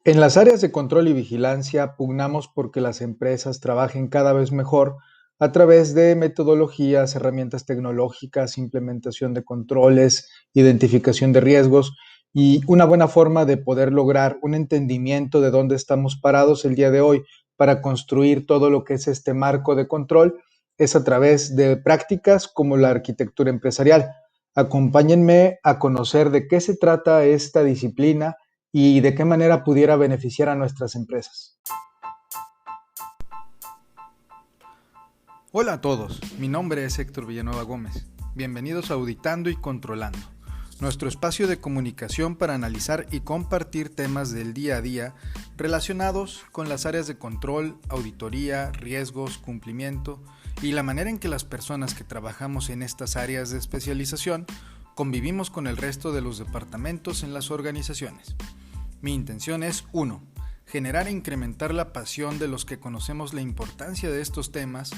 En las áreas de control y vigilancia pugnamos porque las empresas trabajen cada vez mejor a través de metodologías, herramientas tecnológicas, implementación de controles, identificación de riesgos y una buena forma de poder lograr un entendimiento de dónde estamos parados el día de hoy para construir todo lo que es este marco de control es a través de prácticas como la arquitectura empresarial. Acompáñenme a conocer de qué se trata esta disciplina y de qué manera pudiera beneficiar a nuestras empresas. Hola a todos, mi nombre es Héctor Villanueva Gómez. Bienvenidos a Auditando y Controlando, nuestro espacio de comunicación para analizar y compartir temas del día a día relacionados con las áreas de control, auditoría, riesgos, cumplimiento y la manera en que las personas que trabajamos en estas áreas de especialización convivimos con el resto de los departamentos en las organizaciones. Mi intención es 1. Generar e incrementar la pasión de los que conocemos la importancia de estos temas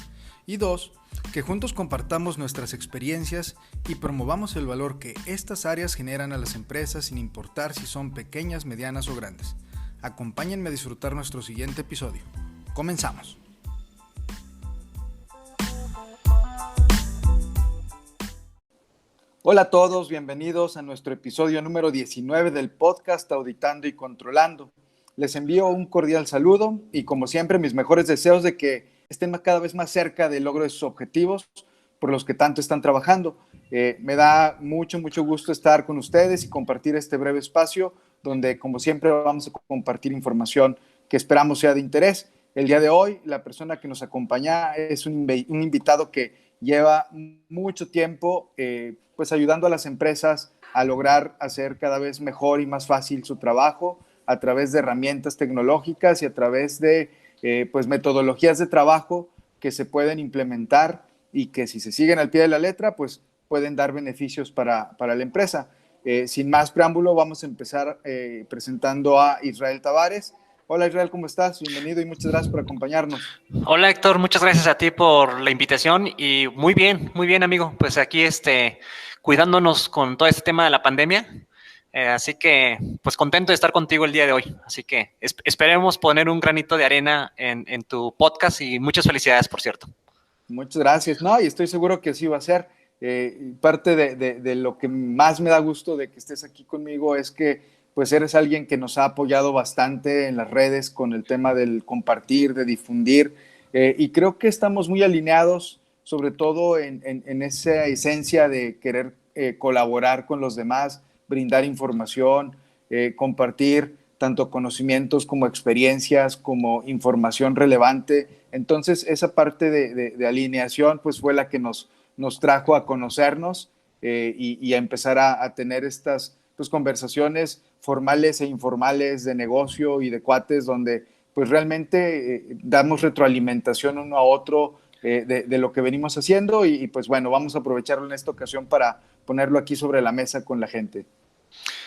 y 2. Que juntos compartamos nuestras experiencias y promovamos el valor que estas áreas generan a las empresas sin importar si son pequeñas, medianas o grandes. Acompáñenme a disfrutar nuestro siguiente episodio. Comenzamos. Hola a todos, bienvenidos a nuestro episodio número 19 del podcast Auditando y Controlando. Les envío un cordial saludo y como siempre mis mejores deseos de que estén cada vez más cerca del logro de sus objetivos por los que tanto están trabajando. Me da mucho gusto estar con ustedes y compartir este breve espacio donde como siempre vamos a compartir información que esperamos sea de interés. El día de hoy la persona que nos acompaña es un invitado que lleva mucho tiempo pues ayudando a las empresas a lograr hacer cada vez mejor y más fácil su trabajo a través de herramientas tecnológicas y a través de pues metodologías de trabajo que se pueden implementar y que si se siguen al pie de la letra pues pueden dar beneficios para la empresa. Sin más preámbulo vamos a empezar presentando a Israel Tavares. Hola Israel, ¿cómo estás? Bienvenido y muchas gracias por acompañarnos. Hola Héctor, muchas gracias a ti por la invitación y muy bien amigo, pues aquí cuidándonos con todo este tema de la pandemia, así que pues contento de estar contigo el día de hoy, así que esperemos poner un granito de arena en tu podcast y muchas felicidades por cierto. Muchas gracias, no, y estoy seguro que así va a ser. Parte de lo que más me da gusto de que estés aquí conmigo es que pues eres alguien que nos ha apoyado bastante en las redes con el tema del compartir, de difundir, y creo que estamos muy alineados, sobre todo en esa esencia de querer colaborar con los demás, brindar información, compartir tanto conocimientos como experiencias, como información relevante. Entonces, esa parte de alineación pues fue la que nos trajo a conocernos y a empezar a tener estas pues, conversaciones formales e informales de negocio y de cuates donde pues realmente damos retroalimentación uno a otro de lo que venimos haciendo y pues bueno, vamos a aprovecharlo en esta ocasión para ponerlo aquí sobre la mesa con la gente.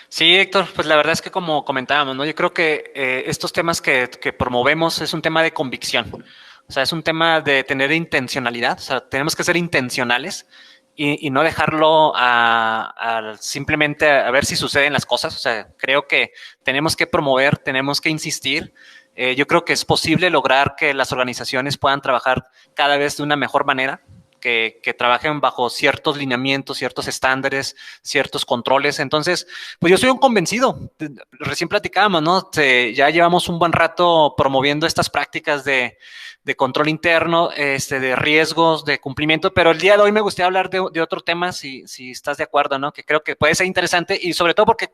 Sí, Héctor, pues la verdad es que como comentábamos, ¿no? Yo creo que estos temas que promovemos es un tema de convicción, o sea, es un tema de tener intencionalidad, o sea, tenemos que ser intencionales y no dejarlo simplemente a ver si suceden las cosas, o sea, creo que tenemos que promover, tenemos que insistir. Yo creo que es posible lograr que las organizaciones puedan trabajar cada vez de una mejor manera, que trabajen bajo ciertos lineamientos, ciertos estándares, ciertos controles. Entonces, pues yo soy un convencido. Recién platicábamos, ¿no? Ya llevamos un buen rato promoviendo estas prácticas de control interno, de riesgos, de cumplimiento, pero el día de hoy me gustaría hablar de otro tema, si estás de acuerdo, ¿no? Que creo que puede ser interesante y sobre todo porque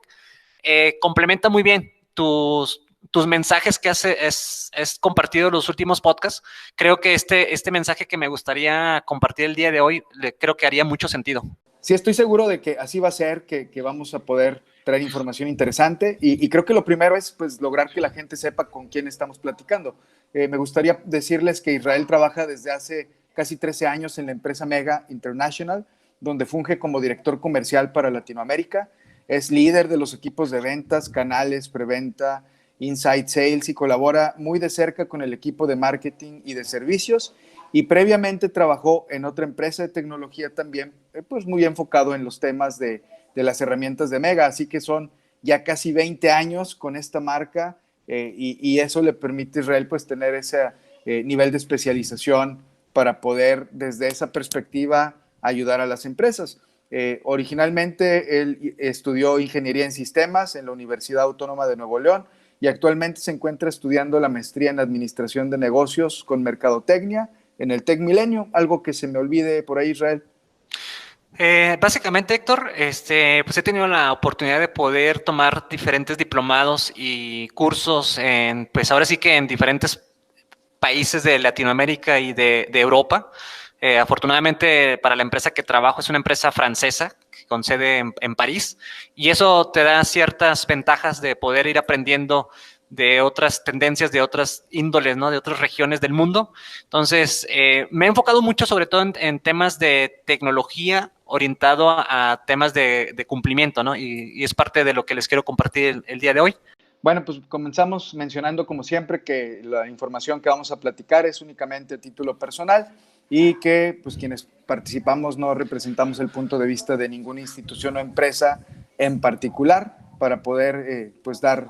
complementa muy bien tus mensajes que es compartido en los últimos podcasts. Creo que este mensaje que me gustaría compartir el día de hoy, creo que haría mucho sentido. Sí, estoy seguro de que así va a ser, que vamos a poder traer información interesante y creo que lo primero es pues lograr que la gente sepa con quién estamos platicando. Me gustaría decirles que Israel trabaja desde hace casi 13 años en la empresa Mega International, donde funge como director comercial para Latinoamérica. Es líder de los equipos de ventas, canales, preventa, inside sales y colabora muy de cerca con el equipo de marketing y de servicios y previamente trabajó en otra empresa de tecnología también, pues muy enfocado en los temas de las herramientas de Mega, así que son ya casi 20 años con esta marca y eso le permite a Israel pues tener ese nivel de especialización para poder desde esa perspectiva ayudar a las empresas. Originalmente él estudió ingeniería en sistemas en la Universidad Autónoma de Nuevo León y actualmente se encuentra estudiando la maestría en administración de negocios con mercadotecnia en el Tec Milenio. Algo que se me olvide por ahí, Israel. Básicamente, Héctor, pues he tenido la oportunidad de poder tomar diferentes diplomados y cursos pues ahora sí que en diferentes países de Latinoamérica y de Europa. Afortunadamente para la empresa que trabajo es una empresa francesa con sede en París, y eso te da ciertas ventajas de poder ir aprendiendo de otras tendencias, de otras índoles, ¿no? De otras regiones del mundo. Entonces, me he enfocado mucho sobre todo en temas de tecnología orientado a temas de cumplimiento, ¿no? Y es parte de lo que les quiero compartir el día de hoy. Bueno, pues comenzamos mencionando como siempre que la información que vamos a platicar es únicamente a título personal y que pues quienes participamos no representamos el punto de vista de ninguna institución o empresa en particular para poder pues dar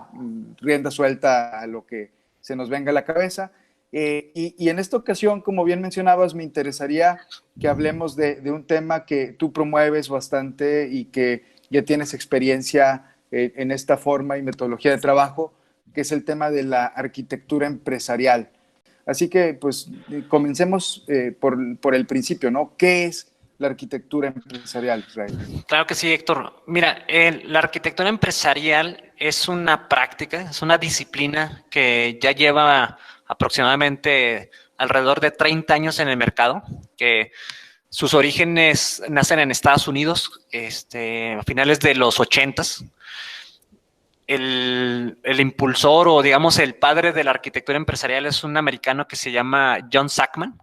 rienda suelta a lo que se nos venga a la cabeza. Y en esta ocasión, como bien mencionabas, me interesaría que hablemos de un tema que tú promueves bastante y que ya tienes experiencia en esta forma y metodología de trabajo, que es el tema de la arquitectura empresarial. Así que, pues, comencemos por el principio, ¿no? ¿Qué es la arquitectura empresarial, Israel? Claro que sí, Héctor. Mira, la arquitectura empresarial es una práctica, es una disciplina que ya lleva aproximadamente alrededor de 30 años en el mercado, que sus orígenes nacen en Estados Unidos, a finales de los 80s. El impulsor o digamos el padre de la arquitectura empresarial es un americano que se llama John Sackman,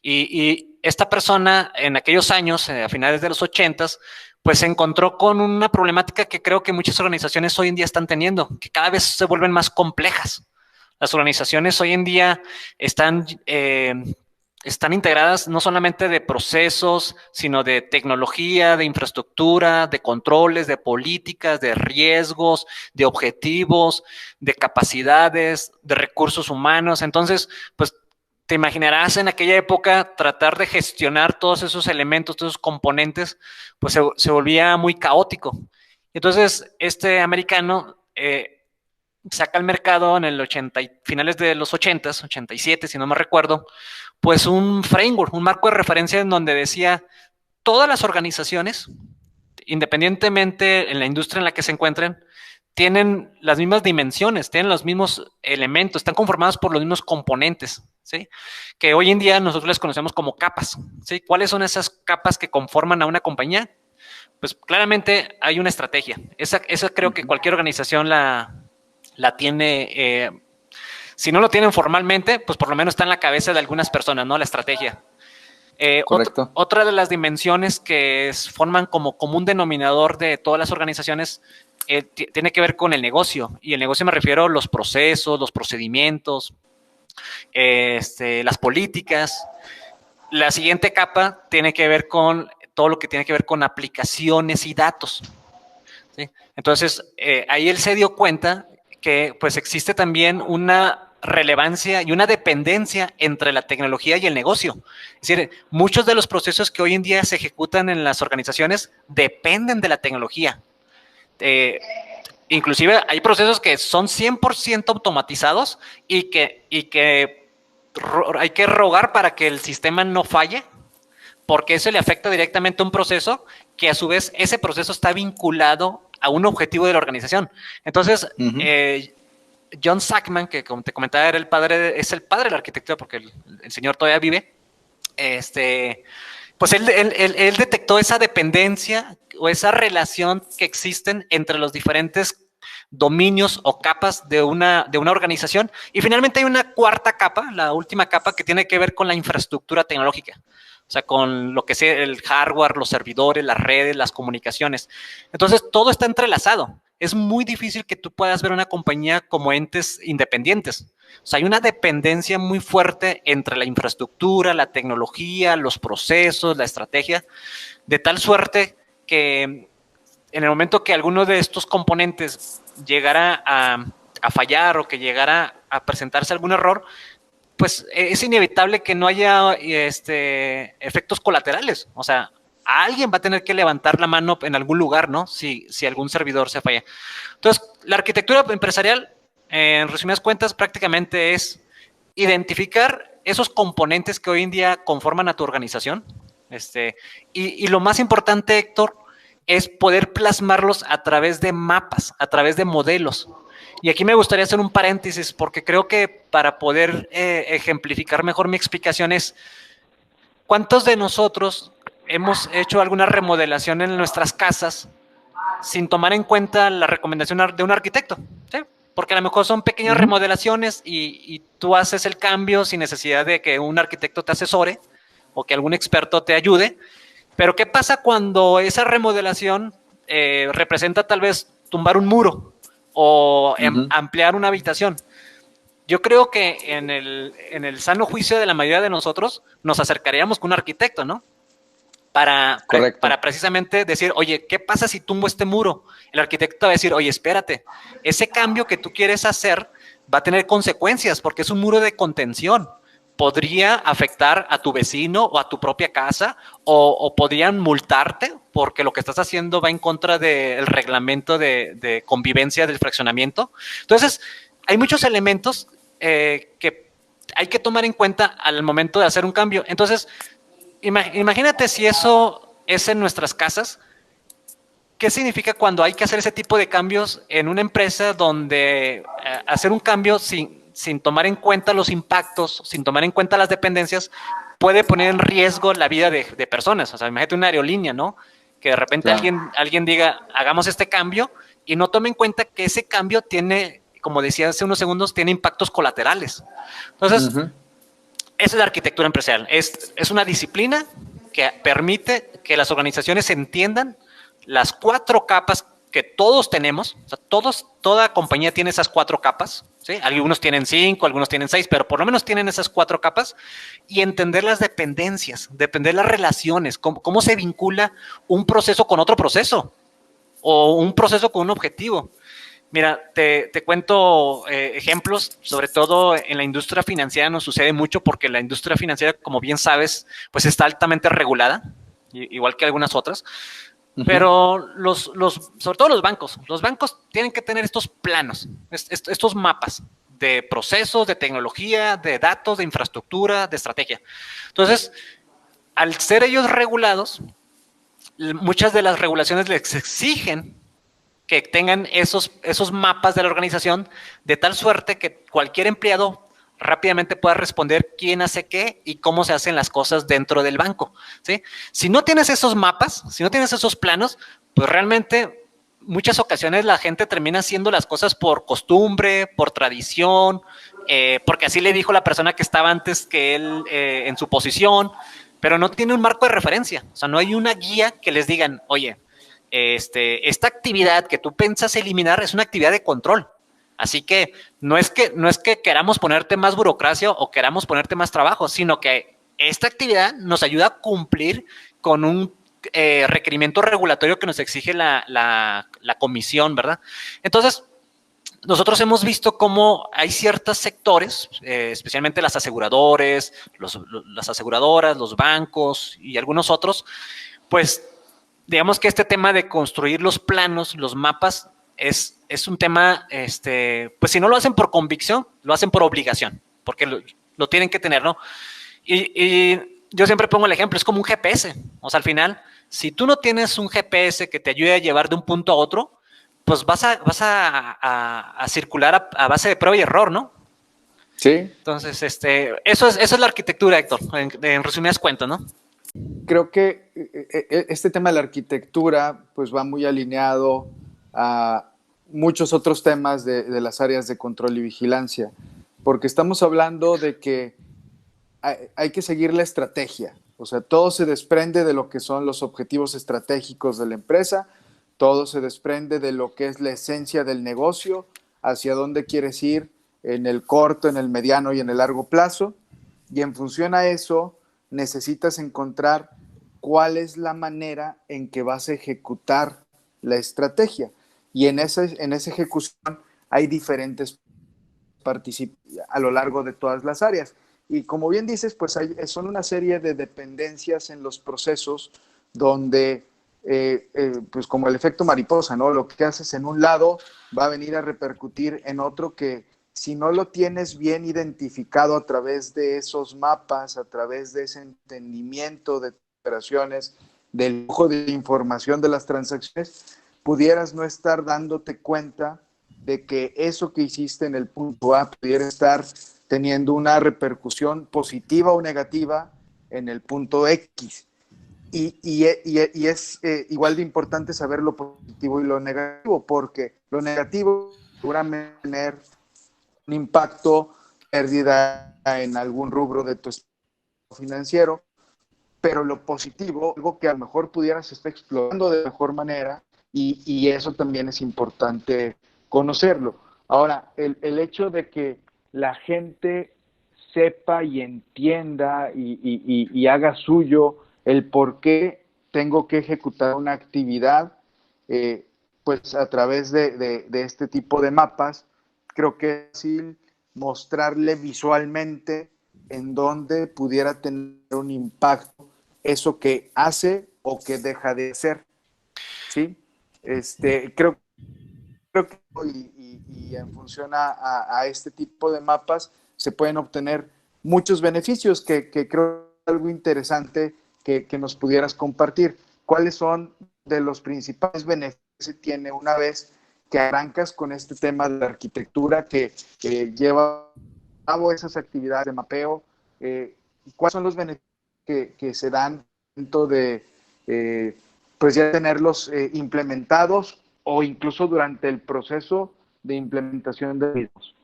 y esta persona en aquellos años, a finales de los 80s, pues se encontró con una problemática que creo que muchas organizaciones hoy en día están teniendo, que cada vez se vuelven más complejas. Las organizaciones hoy en día están integradas no solamente de procesos, sino de tecnología, de infraestructura, de controles, de políticas, de riesgos, de objetivos, de capacidades, de recursos humanos. Entonces, pues te imaginarás en aquella época tratar de gestionar todos esos elementos, todos esos componentes, pues se volvía muy caótico. Entonces, este americano saca al mercado en el finales de los 80s, 87, si no me recuerdo, pues un framework, un marco de referencia en donde decía todas las organizaciones, independientemente en la industria en la que se encuentren, tienen las mismas dimensiones, tienen los mismos elementos, están conformados por los mismos componentes, ¿sí? Que hoy en día nosotros les conocemos como capas, ¿sí? ¿Cuáles son esas capas que conforman a una compañía? Pues claramente hay una estrategia. Esa creo que cualquier organización la tiene, si no lo tienen formalmente, pues por lo menos está en la cabeza de algunas personas, ¿no? La estrategia. Correcto. Otra de las dimensiones que forman como común denominador de todas las organizaciones tiene que ver con el negocio. Y el negocio me refiero a los procesos, los procedimientos, las políticas. La siguiente capa tiene que ver con todo lo que tiene que ver con aplicaciones y datos, ¿sí? Entonces, ahí él se dio cuenta que pues existe también una relevancia y una dependencia entre la tecnología y el negocio. Es decir, muchos de los procesos que hoy en día se ejecutan en las organizaciones dependen de la tecnología. Inclusive hay procesos que son 100% automatizados y que hay que rogar para que el sistema no falle, porque eso le afecta directamente a un proceso que a su vez ese proceso está vinculado a un objetivo de la organización. Entonces, John Sackman, que como te comentaba es el padre de la arquitectura porque el señor todavía vive, pues él detectó esa dependencia o esa relación que existen entre los diferentes dominios o capas de una organización. Y finalmente hay una cuarta capa, la última capa, que tiene que ver con la infraestructura tecnológica. O sea, con lo que sea el hardware, los servidores, las redes, las comunicaciones. Entonces, todo está entrelazado. Es muy difícil que tú puedas ver una compañía como entes independientes. O sea, hay una dependencia muy fuerte entre la infraestructura, la tecnología, los procesos, la estrategia, de tal suerte que en el momento que alguno de estos componentes llegara a fallar o que llegara a presentarse algún error, pues es inevitable que no haya efectos colaterales. O sea, alguien va a tener que levantar la mano en algún lugar, ¿no? Si algún servidor se falla. Entonces, la arquitectura empresarial, en resumidas cuentas, prácticamente es identificar esos componentes que hoy en día conforman a tu organización. Y lo más importante, Héctor, es poder plasmarlos a través de mapas, a través de modelos. Y aquí me gustaría hacer un paréntesis, porque creo que para poder ejemplificar mejor mi explicación es, ¿cuántos de nosotros hemos hecho alguna remodelación en nuestras casas sin tomar en cuenta la recomendación de un arquitecto? ¿Sí? Porque a lo mejor son pequeñas remodelaciones y tú haces el cambio sin necesidad de que un arquitecto te asesore o que algún experto te ayude. Pero ¿qué pasa cuando esa remodelación representa tal vez tumbar un muro o ampliar una habitación? Yo creo que en el sano juicio de la mayoría de nosotros nos acercaríamos con un arquitecto, ¿no? Para precisamente decir, oye, ¿qué pasa si tumbo este muro? El arquitecto va a decir, oye, espérate, ese cambio que tú quieres hacer va a tener consecuencias porque es un muro de contención. Podría afectar a tu vecino o a tu propia casa o podrían multarte porque lo que estás haciendo va en contra del reglamento de convivencia del fraccionamiento. Entonces, hay muchos elementos que hay que tomar en cuenta al momento de hacer un cambio. Entonces, imagínate si eso es en nuestras casas. ¿Qué significa cuando hay que hacer ese tipo de cambios en una empresa donde hacer un cambio sin tomar en cuenta los impactos, sin tomar en cuenta las dependencias, puede poner en riesgo la vida de personas? O sea, imagínate una aerolínea, ¿no? Que de repente alguien diga, hagamos este cambio y no tome en cuenta que ese cambio tiene, como decía hace unos segundos, tiene impactos colaterales. Entonces, esa es la arquitectura empresarial. Es una disciplina que permite que las organizaciones entiendan las 4 capas que todos tenemos. O sea, toda compañía tiene esas 4 capas, ¿sí? Algunos tienen 5, algunos tienen 6, pero por lo menos tienen esas 4 capas, y entender las dependencias, depender las relaciones, cómo se vincula un proceso con otro proceso o un proceso con un objetivo. Mira, te cuento ejemplos, sobre todo en la industria financiera nos sucede mucho porque la industria financiera, como bien sabes, pues está altamente regulada, igual que algunas otras. Pero sobre todo los bancos tienen que tener estos planos, estos mapas de procesos, de tecnología, de datos, de infraestructura, de estrategia. Entonces, al ser ellos regulados, muchas de las regulaciones les exigen que tengan esos mapas de la organización de tal suerte que cualquier empleado rápidamente pueda responder quién hace qué y cómo se hacen las cosas dentro del banco, ¿sí? Si no tienes esos mapas, si no tienes esos planos, pues realmente muchas ocasiones la gente termina haciendo las cosas por costumbre, por tradición, porque así le dijo la persona que estaba antes que él en su posición, pero no tiene un marco de referencia. O sea, no hay una guía que les digan, oye, esta actividad que tú piensas eliminar es una actividad de control. Así que no es que queramos ponerte más burocracia o queramos ponerte más trabajo, sino que esta actividad nos ayuda a cumplir con un requerimiento regulatorio que nos exige la comisión, ¿verdad? Entonces, nosotros hemos visto cómo hay ciertos sectores, especialmente las aseguradoras, los bancos y algunos otros, pues digamos que este tema de construir los planos, los mapas, es un tema, pues si no lo hacen por convicción, lo hacen por obligación, porque lo tienen que tener, ¿no? Y yo siempre pongo el ejemplo, es como un GPS. O sea, al final, si tú no tienes un GPS que te ayude a llevar de un punto a otro, pues vas a circular a base de prueba y error, ¿no? Sí. Entonces, eso es la arquitectura, Héctor, en resumidas cuentas, ¿no? Creo que este tema de la arquitectura pues va muy alineado a muchos otros temas de las áreas de control y vigilancia, porque estamos hablando de que hay que seguir la estrategia. O sea, todo se desprende de lo que son los objetivos estratégicos de la empresa, todo se desprende de lo que es la esencia del negocio, hacia dónde quieres ir en el corto, en el mediano y en el largo plazo, y en función a eso necesitas encontrar cuál es la manera en que vas a ejecutar la estrategia. Y en esa ejecución hay diferentes a lo largo de todas las áreas. Y como bien dices, pues son una serie de dependencias en los procesos donde, pues como el efecto mariposa, ¿no? Lo que haces en un lado va a venir a repercutir en otro que si no lo tienes bien identificado a través de esos mapas, a través de ese entendimiento de operaciones, del flujo de información de las transacciones, pudieras no estar dándote cuenta de que eso que hiciste en el punto A pudiera estar teniendo una repercusión positiva o negativa en el punto X. Y es igual de importante saber lo positivo y lo negativo, porque lo negativo seguramente tener un impacto, pérdida en algún rubro de tu estado financiero, pero lo positivo, algo que a lo mejor pudieras estar explorando de mejor manera, y eso también es importante conocerlo. Ahora, el hecho de que la gente sepa y entienda y haga suyo el por qué tengo que ejecutar una actividad, pues a través de este tipo de mapas, creo que es fácil mostrarle visualmente en dónde pudiera tener un impacto eso que hace o que deja de hacer, ¿sí? Creo que y en función a este tipo de mapas se pueden obtener muchos beneficios que creo que es algo interesante que nos pudieras compartir. ¿Cuáles son de los principales beneficios que se tiene una vez que arrancas con este tema de la arquitectura que lleva a cabo esas actividades de mapeo? ¿Cuáles son los beneficios que se dan dentro de pues ya tenerlos implementados o incluso durante el proceso de implementación de mismos?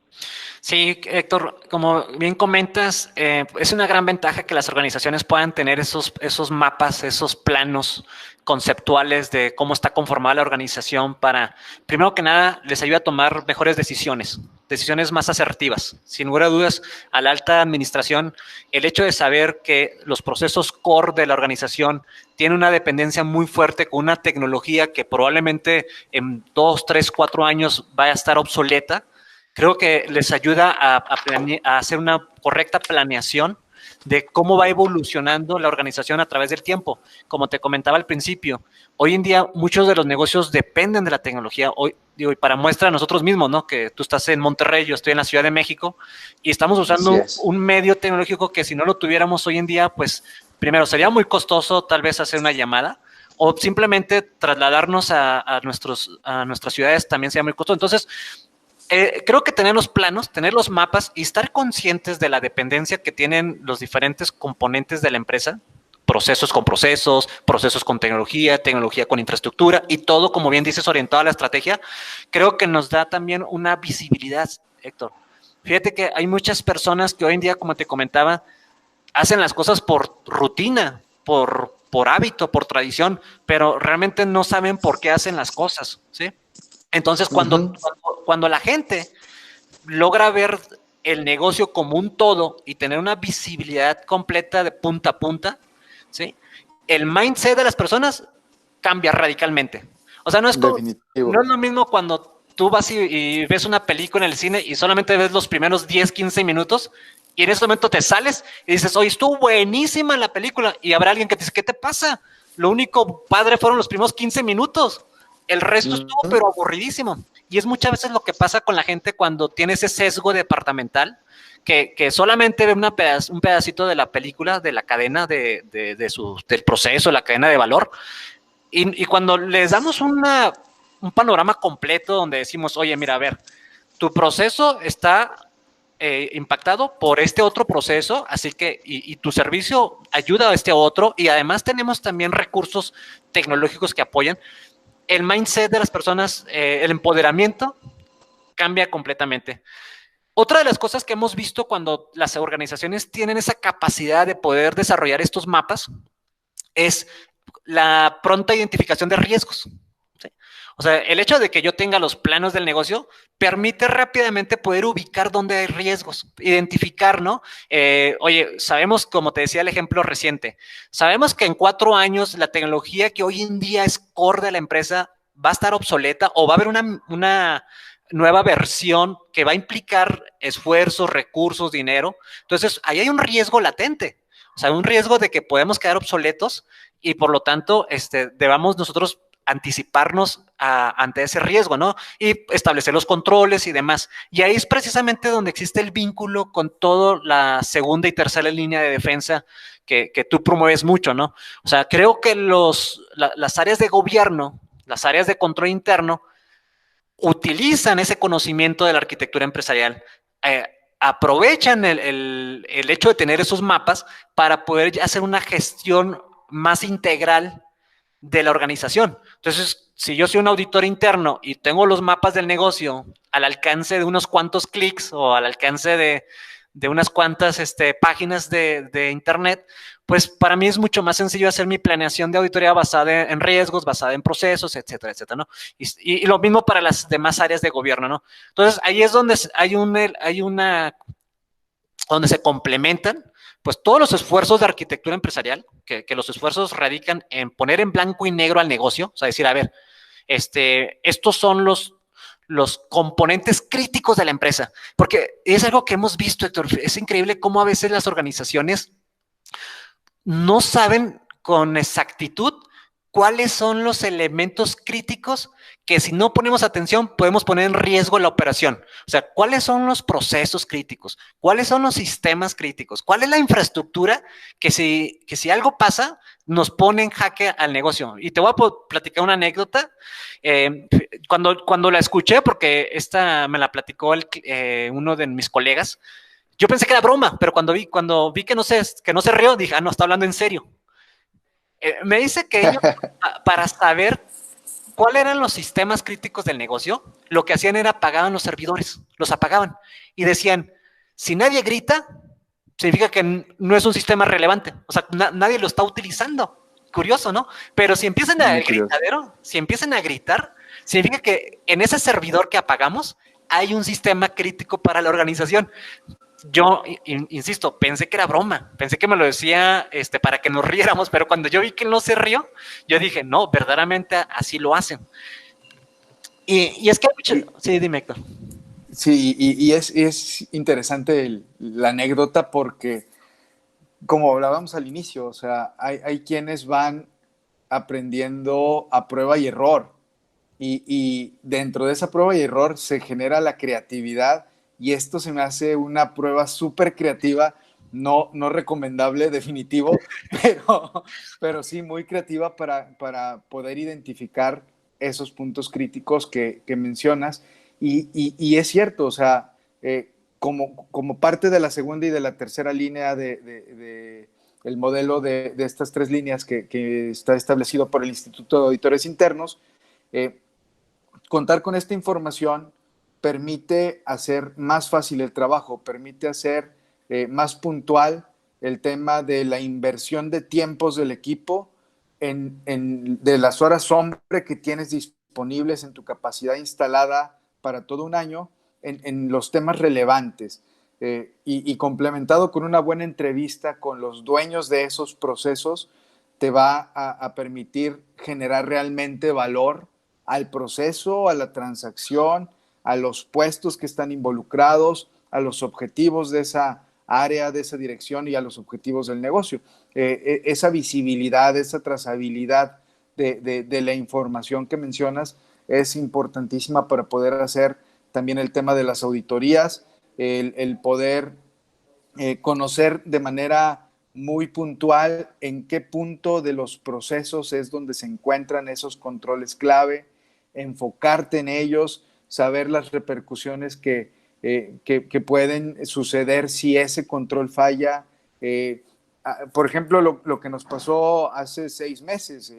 Sí, Héctor, como bien comentas, es una gran ventaja que las organizaciones puedan tener esos mapas, esos planos conceptuales de cómo está conformada la organización para, primero que nada, les ayuda a tomar mejores decisiones más asertivas. Sin lugar a dudas, a la alta administración, el hecho de saber que los procesos core de la organización tienen una dependencia muy fuerte con una tecnología que probablemente en 2, 3, 4 años vaya a estar obsoleta, creo que les ayuda a hacer una correcta planeación de cómo va evolucionando la organización a través del tiempo. Como te comentaba al principio, hoy en día muchos de los negocios dependen de la tecnología. Hoy, digo, y para muestra nosotros mismos, ¿no? Que tú estás en Monterrey, yo estoy en la Ciudad de México y estamos usando un medio tecnológico que si no lo tuviéramos hoy en día, pues primero sería muy costoso tal vez hacer una llamada o simplemente trasladarnos a nuestras ciudades también sería muy costoso. Entonces, creo que tener los planos, tener los mapas y estar conscientes de la dependencia que tienen los diferentes componentes de la empresa, procesos con procesos, procesos con tecnología, tecnología con infraestructura y todo, como bien dices, orientado a la estrategia, creo que nos da también una visibilidad, Héctor. Fíjate que hay muchas personas que hoy en día, como te comentaba, hacen las cosas por rutina, por hábito, por tradición, pero realmente no saben por qué hacen las cosas, ¿sí? Entonces, cuando la gente logra ver el negocio como un todo y tener una visibilidad completa de punta a punta, ¿sí? El mindset de las personas cambia radicalmente. O sea, no es lo mismo cuando tú vas y ves una película en el cine y solamente ves los primeros 10, 15 minutos y en ese momento te sales y dices, oye, estuvo buenísima la película, y habrá alguien que te dice, ¿qué te pasa? Lo único padre fueron los primeros 15 minutos. El resto estuvo pero aburridísimo. Y es muchas veces lo que pasa con la gente cuando tiene ese sesgo departamental, que solamente ve un pedacito de la película, de la cadena del proceso, la cadena de valor. Y cuando les damos un panorama completo donde decimos, oye, mira, a ver, tu proceso está impactado por este otro proceso, así que, y tu servicio ayuda a este otro, y además tenemos también recursos tecnológicos que apoyan. El mindset de las personas, el empoderamiento cambia completamente. Otra de las cosas que hemos visto cuando las organizaciones tienen esa capacidad de poder desarrollar estos mapas es la pronta identificación de riesgos, ¿sí? O sea, el hecho de que yo tenga los planos del negocio permite rápidamente poder ubicar dónde hay riesgos, identificar, ¿no? Oye, sabemos, como te decía el ejemplo reciente, sabemos que en 4 años la tecnología que hoy en día es core de la empresa va a estar obsoleta o va a haber nueva versión que va a implicar esfuerzos, recursos, dinero. Entonces, ahí hay un riesgo latente, o sea, un riesgo de que podemos quedar obsoletos y por lo tanto, debamos nosotros anticiparnos ante ese riesgo, ¿no? Y establecer los controles y demás. Y ahí es precisamente donde existe el vínculo con toda la segunda y tercera línea de defensa que tú promueves mucho, ¿no? O sea, creo que las áreas de gobierno, las áreas de control interno, utilizan ese conocimiento de la arquitectura empresarial, aprovechan el hecho de tener esos mapas para poder hacer una gestión más integral de la organización. Entonces, si yo soy un auditor interno y tengo los mapas del negocio al alcance de unos cuantos clics o al alcance de unas cuantas páginas de internet, pues para mí es mucho más sencillo hacer mi planeación de auditoría basada en riesgos, basada en procesos, etcétera, etcétera, ¿no? Y lo mismo para las demás áreas de gobierno, ¿no? Entonces, ahí es donde donde se complementan pues todos los esfuerzos de arquitectura empresarial, que los esfuerzos radican en poner en blanco y negro al negocio, o sea, decir, a ver, estos son los componentes críticos de la empresa, porque es algo que hemos visto, Héctor, es increíble cómo a veces las organizaciones no saben con exactitud cuáles son los elementos críticos que si no ponemos atención podemos poner en riesgo la operación. O sea, ¿cuáles son los procesos críticos? ¿Cuáles son los sistemas críticos? ¿Cuál es la infraestructura que si algo pasa nos pone en jaque al negocio? Y te voy a platicar una anécdota. Cuando la escuché, porque esta me la platicó uno de mis colegas, yo pensé que era broma, pero cuando vi que no se rió, dije, no, está hablando en serio. Me dice que ellos, para saber cuáles eran los sistemas críticos del negocio, lo que hacían era apagaban los servidores, los apagaban y decían, si nadie grita, significa que no es un sistema relevante, o sea, nadie lo está utilizando. Curioso, ¿no? Pero si empiezan si empiezan a gritar, significa que en ese servidor que apagamos hay un sistema crítico para la organización. Yo, insisto, pensé que era broma, pensé que me lo decía para que nos riéramos, pero cuando yo vi que no se rió, yo dije, no, verdaderamente así lo hacen. Y es que hay mucho... Sí, dime, Héctor. Sí, y es interesante la anécdota porque, como hablábamos al inicio, o sea, hay quienes van aprendiendo a prueba y error, y dentro de esa prueba y error se genera la creatividad, y esto se me hace una prueba súper creativa, no recomendable, definitivo, pero sí muy creativa para poder identificar esos puntos críticos que mencionas. Y es cierto, o sea, como parte de la segunda y de la tercera línea de el modelo de estas tres líneas que está establecido por el Instituto de Auditores Internos, contar con esta información permite hacer más fácil el trabajo, permite hacer más puntual el tema de la inversión de tiempos del equipo de las horas sombra que tienes disponibles en tu capacidad instalada para todo un año en los temas relevantes, y complementado con una buena entrevista con los dueños de esos procesos, te va a permitir generar realmente valor al proceso, a la transacción, a los puestos que están involucrados, a los objetivos de esa área, de esa dirección y a los objetivos del negocio. Esa visibilidad, esa trazabilidad de la información que mencionas es importantísima para poder hacer también el tema de las auditorías, el poder conocer de manera muy puntual en qué punto de los procesos es donde se encuentran esos controles clave, enfocarte en ellos, saber las repercusiones que pueden suceder si ese control falla. Por ejemplo, lo que nos pasó hace 6 meses,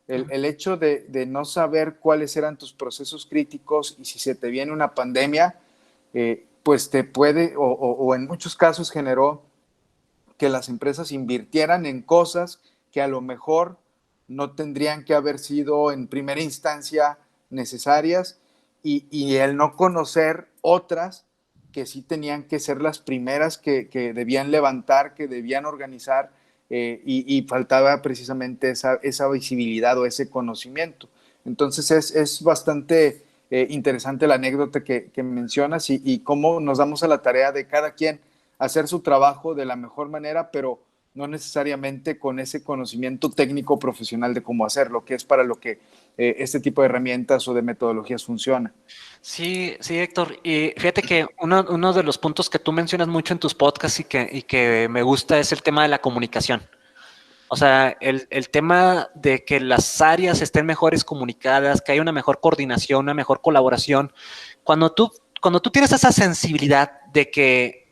el hecho de no saber cuáles eran tus procesos críticos y si se te viene una pandemia, pues te puede, o en muchos casos generó que las empresas invirtieran en cosas que a lo mejor no tendrían que haber sido en primera instancia necesarias, y el no conocer otras que sí tenían que ser las primeras que debían levantar, que debían organizar, y faltaba precisamente esa visibilidad o ese conocimiento. Entonces es bastante interesante la anécdota que mencionas y cómo nos damos a la tarea de cada quien hacer su trabajo de la mejor manera, pero no necesariamente con ese conocimiento técnico profesional de cómo hacerlo, que es para lo que este tipo de herramientas o de metodologías funciona. Sí, sí, Héctor. Y fíjate que uno de los puntos que tú mencionas mucho en tus podcasts y que me gusta es el tema de la comunicación. O sea, el tema de que las áreas estén mejores comunicadas, que haya una mejor coordinación, una mejor colaboración. Cuando tú tienes esa sensibilidad de que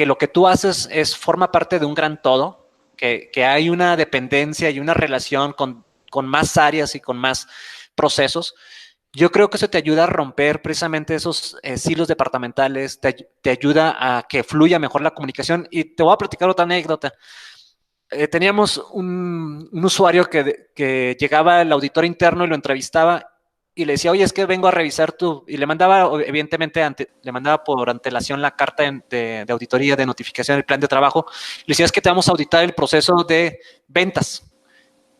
lo que tú haces forma parte de un gran todo, que hay una dependencia y una relación con más áreas y con más procesos, yo creo que eso te ayuda a romper precisamente esos silos departamentales, te ayuda a que fluya mejor la comunicación. Y te voy a platicar otra anécdota. Teníamos un usuario que llegaba al auditor interno y lo entrevistaba y le decía, oye, es que vengo a revisar y le mandaba, evidentemente, le mandaba por antelación la carta de auditoría, de notificación del plan de trabajo. Le decía, es que te vamos a auditar el proceso de ventas.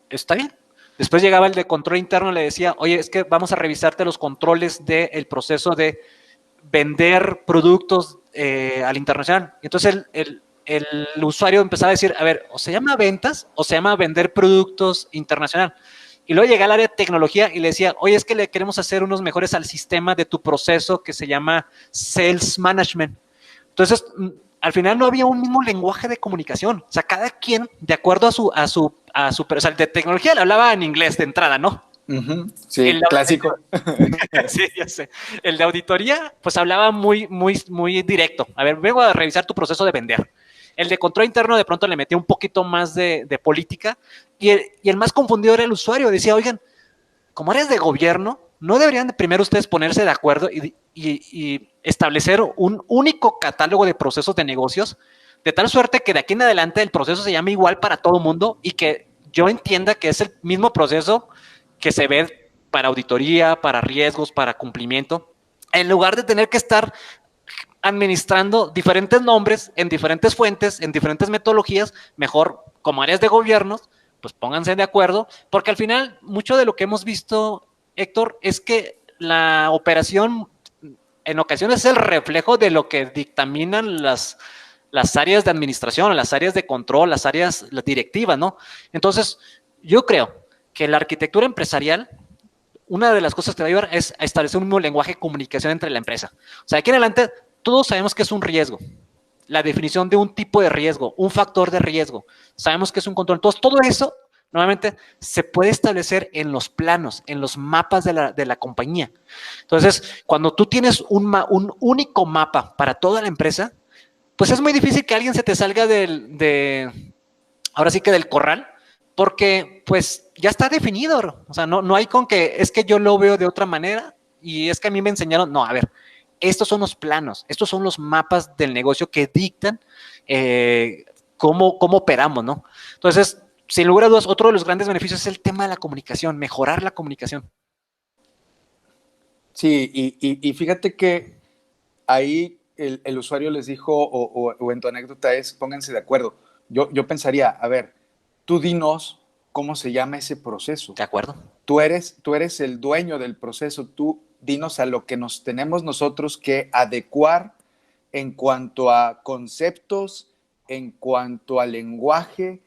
Está bien. Después llegaba el de control interno y le decía, oye, es que vamos a revisarte los controles del proceso de vender productos al internacional. Entonces el usuario empezaba a decir, a ver, o se llama ventas o se llama vender productos internacional. Y luego llega al área de tecnología y le decía, oye, es que le queremos hacer unos mejores al sistema de tu proceso que se llama Sales Management. Entonces, al final no había un mismo lenguaje de comunicación. O sea, cada quien, de acuerdo o sea, el de tecnología le hablaba en inglés de entrada, ¿no? Sí, clásico. Sí, ya sé. El de auditoría, pues hablaba muy directo. A ver, vengo a revisar tu proceso de vender. El de control interno de pronto le metía un poquito más de política y el más confundido era el usuario. Decía, oigan, como áreas de gobierno, ¿no deberían de primero ustedes ponerse de acuerdo y establecer un único catálogo de procesos de negocios, de tal suerte que de aquí en adelante el proceso se llame igual para todo el mundo y que yo entienda que es el mismo proceso que se ve para auditoría, para riesgos, para cumplimiento, en lugar de tener que estar administrando diferentes nombres en diferentes fuentes, en diferentes metodologías, mejor como áreas de gobiernos, pues pónganse de acuerdo, porque al final mucho de lo que hemos visto, Héctor, es que la operación en ocasiones es el reflejo de lo que dictaminan las áreas de administración, las áreas de control, las directivas, ¿no? Entonces, yo creo que la arquitectura empresarial, una de las cosas que va a ayudar es a establecer un mismo lenguaje de comunicación entre la empresa. O sea, aquí en adelante todos sabemos que es un riesgo, la definición de un tipo de riesgo, un factor de riesgo, sabemos que es un control. Entonces, todo eso, nuevamente, se puede establecer en los planos, en los mapas de la compañía. Entonces, cuando tú tienes un único mapa para toda la empresa, pues es muy difícil que alguien se te salga ahora sí que del corral, porque pues ya está definido. O sea, no hay con que es que yo lo veo de otra manera y es que a mí me enseñaron. No, a ver, estos son los planos, estos son los mapas del negocio que dictan cómo operamos, ¿no? Entonces, sin lugar a dudas, otro de los grandes beneficios es el tema de la comunicación, mejorar la comunicación. Sí, y fíjate que ahí el usuario les dijo, o en tu anécdota es, pónganse de acuerdo. Yo pensaría, a ver, tú dinos cómo se llama ese proceso. ¿De acuerdo? Tú eres el dueño del proceso, tú dinos a lo que nos tenemos nosotros que adecuar en cuanto a conceptos, en cuanto a lenguaje,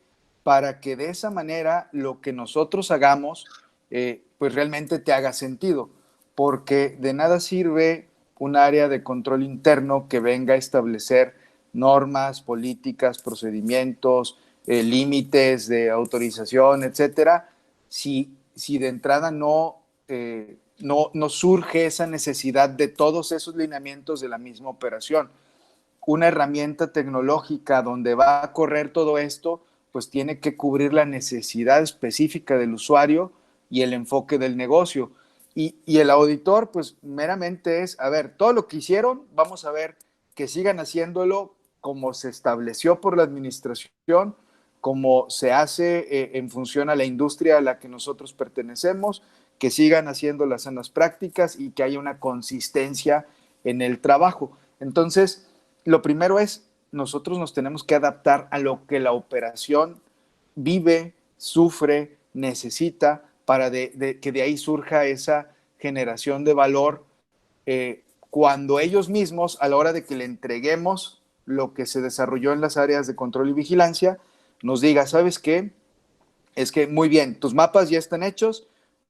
para que de esa manera lo que nosotros hagamos, pues realmente te haga sentido, porque de nada sirve un área de control interno que venga a establecer normas, políticas, procedimientos, límites de autorización, etcétera, si de entrada no surge esa necesidad de todos esos lineamientos de la misma operación. Una herramienta tecnológica donde va a correr todo esto, pues tiene que cubrir la necesidad específica del usuario y el enfoque del negocio. Y el auditor, pues meramente es, a ver, todo lo que hicieron, vamos a ver que sigan haciéndolo como se estableció por la administración, como se hace en función a la industria a la que nosotros pertenecemos, que sigan haciendo las sanas prácticas y que haya una consistencia en el trabajo. Entonces, lo primero es, nosotros nos tenemos que adaptar a lo que la operación vive, sufre, necesita, para que de ahí surja esa generación de valor cuando ellos mismos, a la hora de que le entreguemos lo que se desarrolló en las áreas de control y vigilancia, nos diga, ¿sabes qué? Es que muy bien, tus mapas ya están hechos,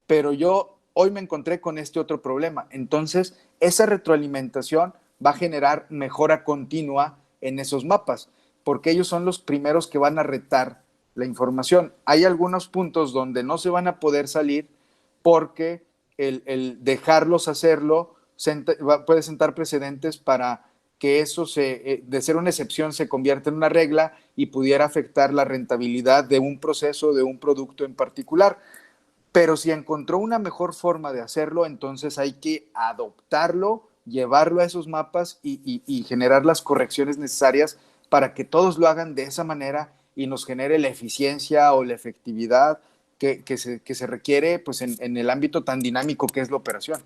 pero yo hoy me encontré con este otro problema. Entonces, esa retroalimentación va a generar mejora continua en esos mapas, porque ellos son los primeros que van a retar la información. Hay algunos puntos donde no se van a poder salir porque el dejarlos hacerlo puede sentar precedentes para que eso de ser una excepción se convierta en una regla y pudiera afectar la rentabilidad de un proceso, de un producto en particular. Pero si encontró una mejor forma de hacerlo, entonces hay que adoptarlo, llevarlo a esos mapas y generar las correcciones necesarias para que todos lo hagan de esa manera y nos genere la eficiencia o la efectividad que se requiere pues, en el ámbito tan dinámico que es la operación.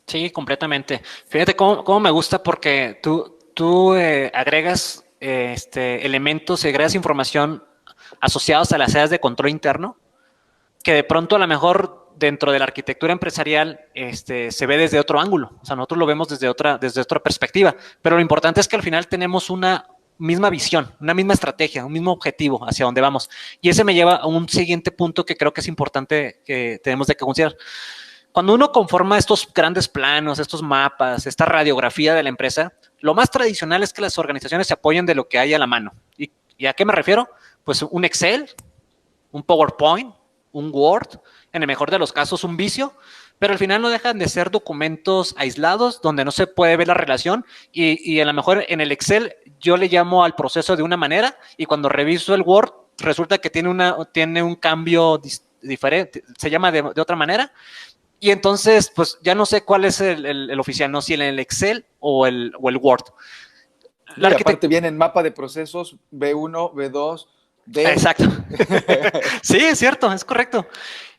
Sí, completamente. Fíjate cómo me gusta porque tú agregas elementos, agregas información asociados a las áreas de control interno que de pronto a lo mejor dentro de la arquitectura empresarial se ve desde otro ángulo. O sea, nosotros lo vemos desde otra perspectiva. Pero lo importante es que al final tenemos una misma visión, una misma estrategia, un mismo objetivo hacia dónde vamos. Y ese me lleva a un siguiente punto que creo que es importante que tenemos de considerar. Cuando uno conforma estos grandes planos, estos mapas, esta radiografía de la empresa, lo más tradicional es que las organizaciones se apoyen de lo que hay a la mano. ¿Y a qué me refiero? Pues un Excel, un PowerPoint, un Word, en el mejor de los casos un Visio, pero al final no dejan de ser documentos aislados donde no se puede ver la relación y a lo mejor en el Excel yo le llamo al proceso de una manera y cuando reviso el Word resulta que tiene un cambio diferente, se llama de otra manera y entonces pues ya no sé cuál es el oficial, no si el Excel o el Word. Y aparte viene en mapa de procesos B1, B2, Exacto. Sí, es cierto, es correcto.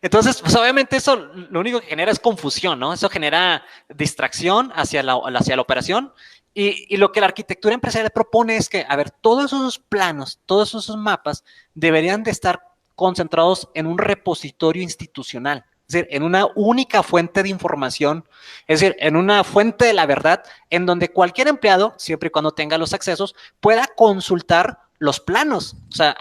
Entonces, pues obviamente eso lo único que genera es confusión, ¿no? Eso genera distracción hacia la operación y lo que la arquitectura empresarial propone es que, a ver, todos esos planos, todos esos mapas deberían de estar concentrados en un repositorio institucional, es decir, en una única fuente de información, es decir, en una fuente de la verdad en donde cualquier empleado, siempre y cuando tenga los accesos, pueda consultar los planos, o sea,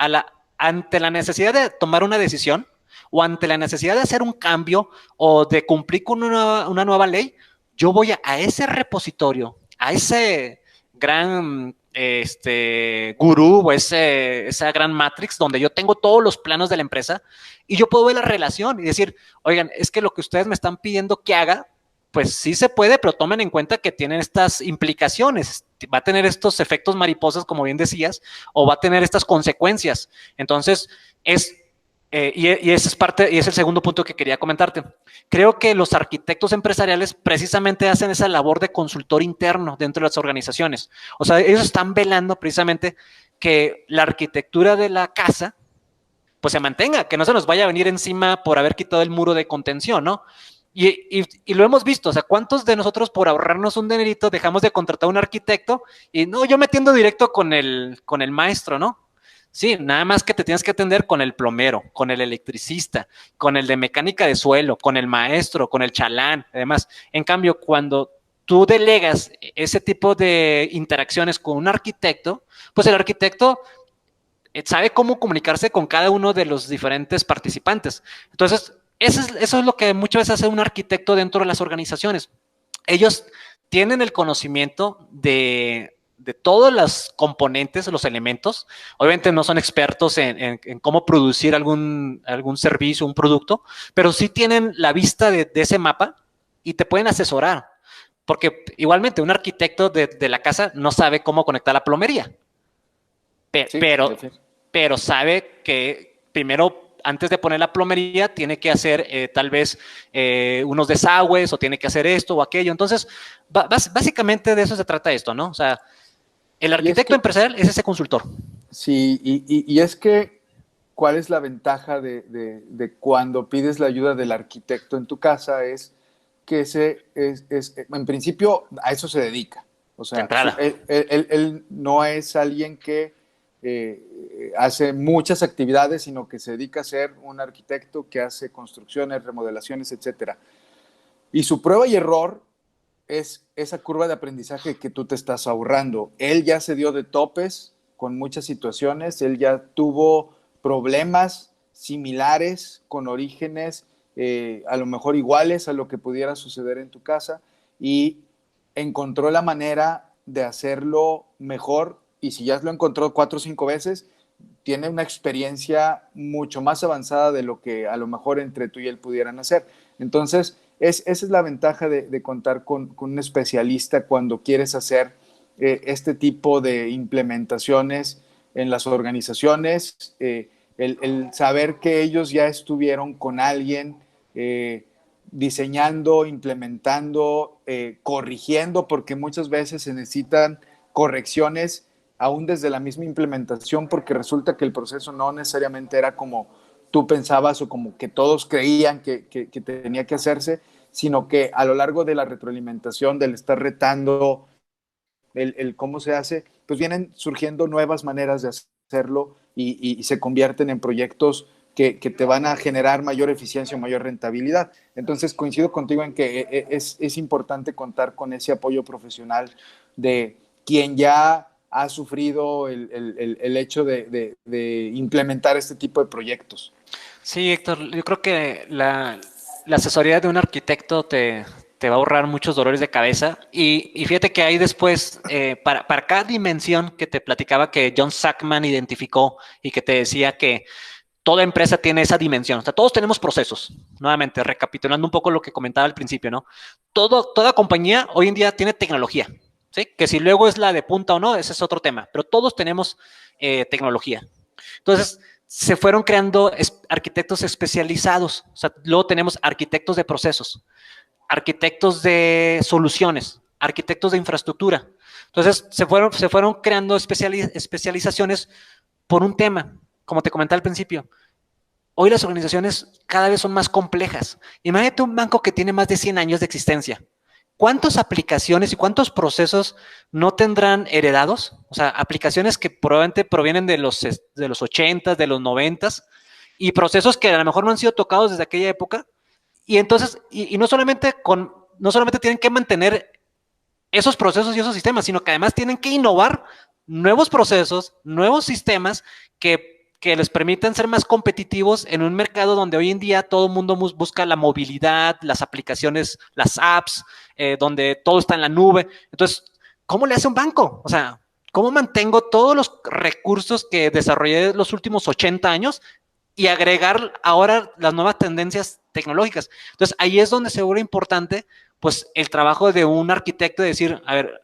ante la necesidad de tomar una decisión o ante la necesidad de hacer un cambio o de cumplir con una nueva ley, yo voy a ese repositorio, a ese gran gurú o esa gran matrix donde yo tengo todos los planos de la empresa y yo puedo ver la relación y decir, oigan, es que lo que ustedes me están pidiendo que haga, pues sí se puede, pero tomen en cuenta que tienen estas implicaciones, va a tener estos efectos mariposas, como bien decías, o va a tener estas consecuencias. Entonces, y ese es parte, y es el segundo punto que quería comentarte. Creo que los arquitectos empresariales precisamente hacen esa labor de consultor interno dentro de las organizaciones. O sea, ellos están velando precisamente que la arquitectura de la casa pues se mantenga, que no se nos vaya a venir encima por haber quitado el muro de contención, ¿no? Y lo hemos visto, o sea, ¿cuántos de nosotros por ahorrarnos un dinerito dejamos de contratar a un arquitecto y no, yo me atiendo directo con el maestro, ¿no? Sí, nada más que te tienes que atender con el plomero, con el electricista, con el de mecánica de suelo, con el maestro, con el chalán, además. En cambio, cuando tú delegas ese tipo de interacciones con un arquitecto, pues el arquitecto sabe cómo comunicarse con cada uno de los diferentes participantes. Entonces, eso es lo que muchas veces hace un arquitecto dentro de las organizaciones. Ellos tienen el conocimiento de todos los componentes, los elementos. Obviamente no son expertos en cómo producir algún servicio, un producto, pero sí tienen la vista de ese mapa y te pueden asesorar. Porque igualmente un arquitecto de la casa no sabe cómo conectar la plomería. Pero sabe que primero, antes de poner la plomería, tiene que hacer tal vez unos desagües o tiene que hacer esto o aquello. Entonces, básicamente de eso se trata esto, ¿no? O sea, el arquitecto empresarial es ese consultor. Sí, y es que, ¿cuál es la ventaja de cuando pides la ayuda del arquitecto en tu casa? Es que en principio, a eso se dedica. O sea, él no es alguien que hace muchas actividades, sino que se dedica a ser un arquitecto que hace construcciones, remodelaciones, etcétera. Y su prueba y error es esa curva de aprendizaje que tú te estás ahorrando. Él ya se dio de topes con muchas situaciones, él ya tuvo problemas similares con orígenes a lo mejor iguales a lo que pudiera suceder en tu casa y encontró la manera de hacerlo mejor y si ya lo encontró 4 o 5 veces, tiene una experiencia mucho más avanzada de lo que a lo mejor entre tú y él pudieran hacer. Entonces, esa es la ventaja de contar con un especialista cuando quieres hacer este tipo de implementaciones en las organizaciones, el saber que ellos ya estuvieron con alguien diseñando, implementando, corrigiendo, porque muchas veces se necesitan correcciones aún desde la misma implementación, porque resulta que el proceso no necesariamente era como tú pensabas o como que todos creían que tenía que hacerse, sino que a lo largo de la retroalimentación, del estar retando, el cómo se hace, pues vienen surgiendo nuevas maneras de hacerlo y se convierten en proyectos que te van a generar mayor eficiencia o mayor rentabilidad. Entonces coincido contigo en que es importante contar con ese apoyo profesional de quien ya ha sufrido el hecho de implementar este tipo de proyectos. Sí, Héctor, yo creo que la asesoría de un arquitecto te va a ahorrar muchos dolores de cabeza. Y fíjate que ahí después, para cada dimensión que te platicaba que John Sackman identificó y que te decía que toda empresa tiene esa dimensión. O sea, todos tenemos procesos. Nuevamente, recapitulando un poco lo que comentaba al principio, ¿no? Toda compañía hoy en día tiene tecnología, ¿sí? Que si luego es la de punta o no, ese es otro tema. Pero todos tenemos tecnología. Entonces, se fueron creando arquitectos especializados. O sea, luego tenemos arquitectos de procesos, arquitectos de soluciones, arquitectos de infraestructura. Entonces, se fueron creando especializaciones por un tema, como te comenté al principio. Hoy las organizaciones cada vez son más complejas. Imagínate un banco que tiene más de 100 años de existencia. ¿Cuántas aplicaciones y cuántos procesos no tendrán heredados? O sea, aplicaciones que probablemente provienen de los 80, de los 90 y procesos que a lo mejor no han sido tocados desde aquella época. Y entonces, no solamente tienen que mantener esos procesos y esos sistemas, sino que además tienen que innovar nuevos procesos, nuevos sistemas que les permitan ser más competitivos en un mercado donde hoy en día todo el mundo busca la movilidad, las aplicaciones, las apps, donde todo está en la nube. Entonces, ¿cómo le hace un banco? O sea, ¿cómo mantengo todos los recursos que desarrollé los últimos 80 años y agregar ahora las nuevas tendencias tecnológicas? Entonces, ahí es donde se vuelve importante pues el trabajo de un arquitecto de decir, a ver,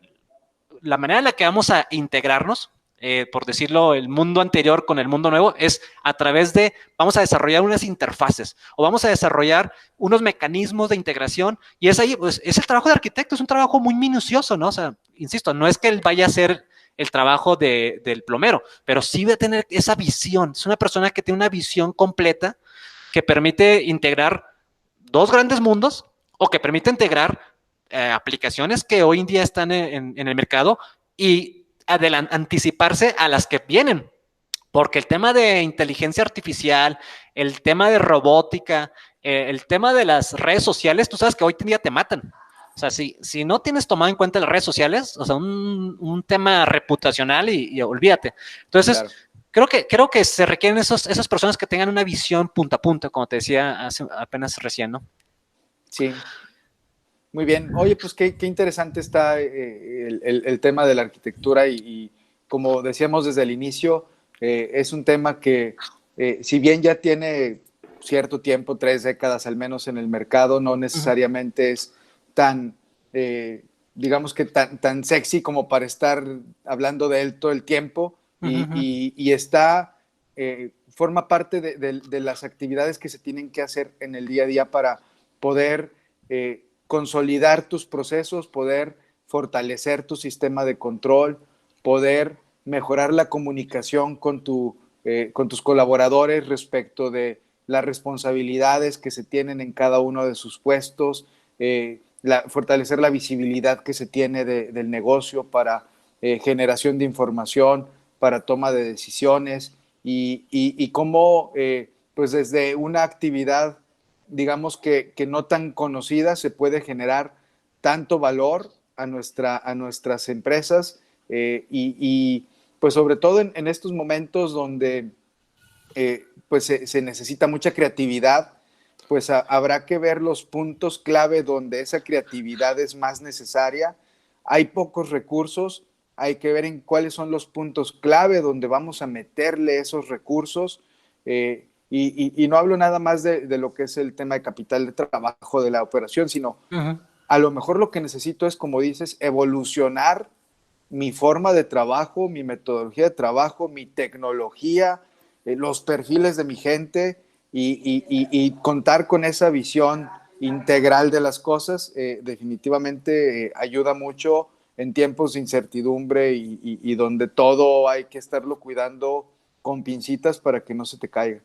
la manera en la que vamos a integrarnos, por decirlo, el mundo anterior con el mundo nuevo, es a través de, vamos a desarrollar unas interfaces o vamos a desarrollar unos mecanismos de integración y es ahí, pues es el trabajo de arquitecto, es un trabajo muy minucioso, ¿no? O sea, insisto, no es que él vaya a hacer el trabajo del plomero, pero sí va a tener esa visión, es una persona que tiene una visión completa que permite integrar dos grandes mundos o que permite integrar aplicaciones que hoy en día están en el mercado y anticiparse a las que vienen. Porque el tema de inteligencia artificial, el tema de robótica, el tema de las redes sociales, tú sabes que hoy en día te matan. O sea, si no tienes tomado en cuenta las redes sociales, o sea, un tema reputacional y olvídate. Entonces, claro. Creo que se requieren esas personas que tengan una visión punta a punta, como te decía apenas recién, ¿no? Sí, muy bien. Oye, pues qué interesante está el tema de la arquitectura y como decíamos desde el inicio, es un tema que si bien ya tiene cierto tiempo, 3 décadas al menos en el mercado, no necesariamente es tan, digamos que tan sexy como para estar hablando de él todo el tiempo y está, forma parte de las actividades que se tienen que hacer en el día a día para poder consolidar tus procesos, poder fortalecer tu sistema de control, poder mejorar la comunicación con tus colaboradores respecto de las responsabilidades que se tienen en cada uno de sus puestos, fortalecer la visibilidad que se tiene del negocio para generación de información, para toma de decisiones y cómo pues desde una actividad digamos que no tan conocida, se puede generar tanto valor a nuestras empresas y pues sobre todo en estos momentos donde pues se necesita mucha creatividad, pues habrá que ver los puntos clave donde esa creatividad es más necesaria. Hay pocos recursos, hay que ver en cuáles son los puntos clave donde vamos a meterle esos recursos. Y no hablo nada más de lo que es el tema de capital de trabajo de la operación, sino a lo mejor lo que necesito es, como dices, evolucionar mi forma de trabajo, mi metodología de trabajo, mi tecnología, los perfiles de mi gente y contar con esa visión integral de las cosas, definitivamente ayuda mucho en tiempos de incertidumbre y donde todo hay que estarlo cuidando con pincitas para que no se te caiga.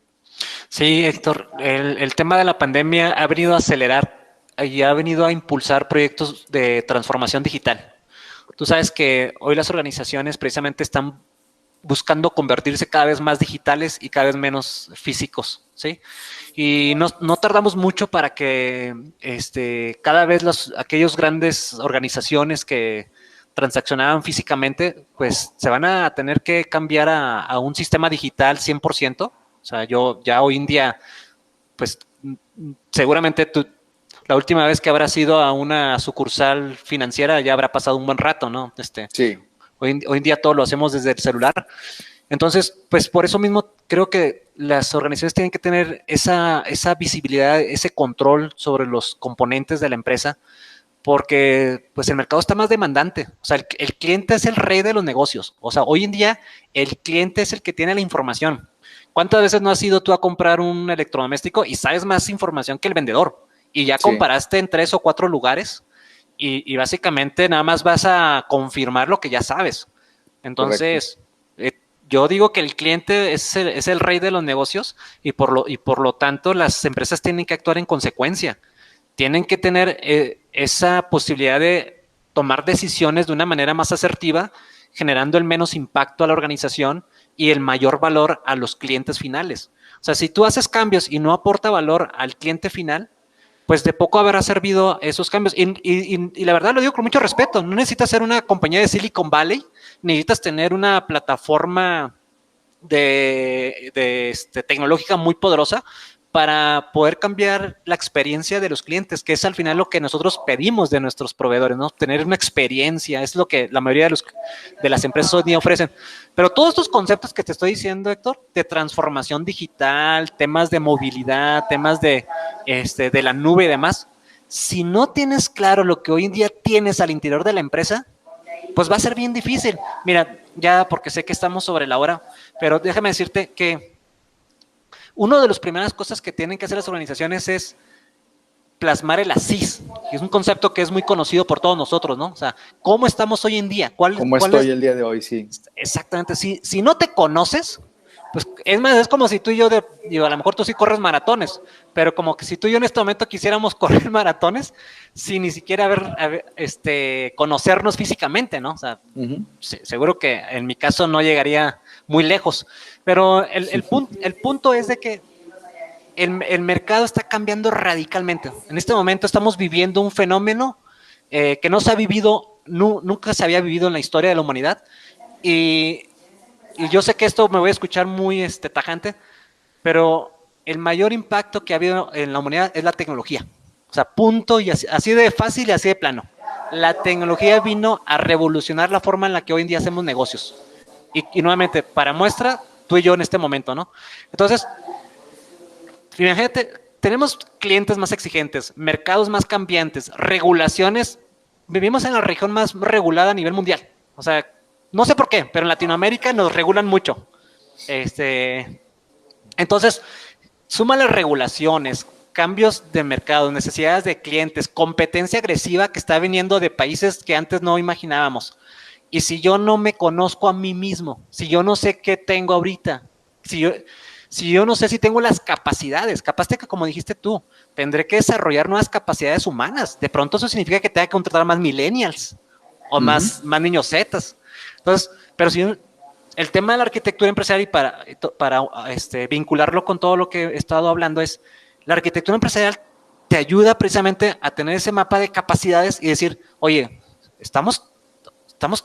Sí, Héctor, el tema de la pandemia ha venido a acelerar y ha venido a impulsar proyectos de transformación digital. Tú sabes que hoy las organizaciones precisamente están buscando convertirse cada vez más digitales y cada vez menos físicos, ¿sí? Y no tardamos mucho para que cada vez aquellos grandes organizaciones que transaccionaban físicamente, pues se van a tener que cambiar a un sistema digital 100%. O sea, yo ya hoy en día, pues seguramente la última vez que habrás ido a una sucursal financiera ya habrá pasado un buen rato, ¿no? Sí. Hoy en día todo lo hacemos desde el celular. Entonces, pues por eso mismo creo que las organizaciones tienen que tener esa visibilidad, ese control sobre los componentes de la empresa, porque pues el mercado está más demandante. O sea, el cliente es el rey de los negocios. O sea, hoy en día el cliente es el que tiene la información. ¿Cuántas veces no has ido tú a comprar un electrodoméstico y sabes más información que el vendedor? Y ya comparaste en 3 o 4 lugares y básicamente nada más vas a confirmar lo que ya sabes. Entonces, yo digo que el cliente es el rey de los negocios y por lo tanto las empresas tienen que actuar en consecuencia. Tienen que tener esa posibilidad de tomar decisiones de una manera más asertiva, generando el menos impacto a la organización y el mayor valor a los clientes finales. O sea, si tú haces cambios y no aporta valor al cliente final, pues de poco habrá servido esos cambios. Y la verdad lo digo con mucho respeto, no necesitas ser una compañía de Silicon Valley, necesitas tener una plataforma tecnológica muy poderosa para poder cambiar la experiencia de los clientes, que es al final lo que nosotros pedimos de nuestros proveedores, ¿no? Tener una experiencia, es lo que la mayoría de las empresas hoy día ofrecen. Pero todos estos conceptos que te estoy diciendo, Héctor, de transformación digital, temas de movilidad, temas de la nube y demás, si no tienes claro lo que hoy en día tienes al interior de la empresa, pues va a ser bien difícil. Mira, ya porque sé que estamos sobre la hora, pero déjame decirte que una de las primeras cosas que tienen que hacer las organizaciones es plasmar el ASIS, que es un concepto que es muy conocido por todos nosotros, ¿no? O sea, ¿cómo estamos hoy en día? ¿Cómo estoy el día de hoy? Sí. Exactamente. Si no te conoces, pues es más, es como si tú y yo, a lo mejor tú sí corres maratones, pero como que si tú y yo en este momento quisiéramos correr maratones sin ni siquiera conocernos físicamente, ¿no? O sea, seguro que en mi caso no llegaría muy lejos, pero el punto es de que el mercado está cambiando radicalmente. En este momento estamos viviendo un fenómeno que no se ha vivido, nunca se había vivido en la historia de la humanidad, y yo sé que esto me voy a escuchar muy tajante, pero el mayor impacto que ha habido en la humanidad es la tecnología. O sea, punto, y así de fácil y así de plano. La tecnología vino a revolucionar la forma en la que hoy en día hacemos negocios. Y nuevamente, para muestra, tú y yo en este momento, ¿no? Entonces, imagínate, tenemos clientes más exigentes, mercados más cambiantes, regulaciones. Vivimos en la región más regulada a nivel mundial. O sea, no sé por qué, pero en Latinoamérica nos regulan mucho. Entonces, suma las regulaciones, cambios de mercado, necesidades de clientes, competencia agresiva que está viniendo de países que antes no imaginábamos. Y si yo no me conozco a mí mismo, si yo no sé qué tengo ahorita, si yo no sé si tengo las capacidades, capaz de que, como dijiste tú, tendré que desarrollar nuevas capacidades humanas. De pronto eso significa que tenga que contratar más millennials o más niños zetas. Entonces, pero si el tema de la arquitectura empresarial y para vincularlo con todo lo que he estado hablando es La arquitectura empresarial te ayuda precisamente a tener ese mapa de capacidades y decir, oye,